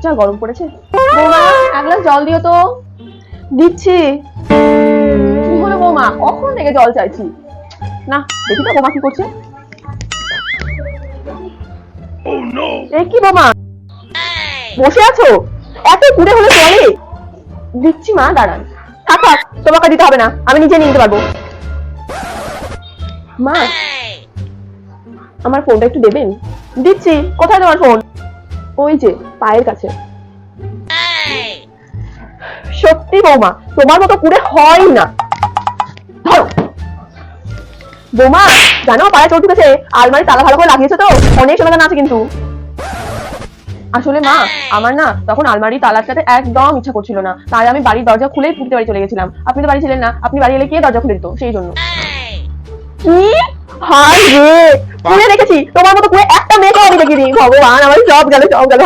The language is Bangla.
যা গরম পড়েছে। বৌমা এক গ্লাস জল দিও তো। দিচ্ছি। কি হলো বৌমা, কখন থেকে জল চাইছি? না দেখি তো বৌমা কি করছে। কি বৌমা বসে আছো? এত কুড়ে হলে চলে? দিচ্ছি মা, দাঁড়ান। থাক থাক, তোমাকে দিতে হবে না, আমি নিজে নিয়ে নিতে পারবো। মা আমার ফোনটা একটু দেবেন? দিচ্ছি। কোথায় তোমার ফোন? ওই যে পায়ের কাছে। সত্যি বৌমা তোমার মতো কুড়ে হয় না। ধরো বৌমা, জানো পায়ে চোট ঢুকেছে, আলমারি তালা ভালো করে লাগিয়েছো তো? অনেক সমাধান আছে কিন্তু। আসলে মা আমার না তখন আলমারি তালাটাতে একদম ইচ্ছা করছিল না, তাই আমি বাড়ির দরজা খুলেই পুঁতে বাড়ি চলে গেছিলাম। আপনি তো বাড়ি ছিলেন না, আপনি বাড়ি এলে কে দরজা খুলে দিত, সেই জন্য। কি হায় রে, পুড়ে রেখেছি তোমার মতো পুরো একটা মেয়েকে আমি দেখিনি। ভগবান আমার সব গেল সব গেল।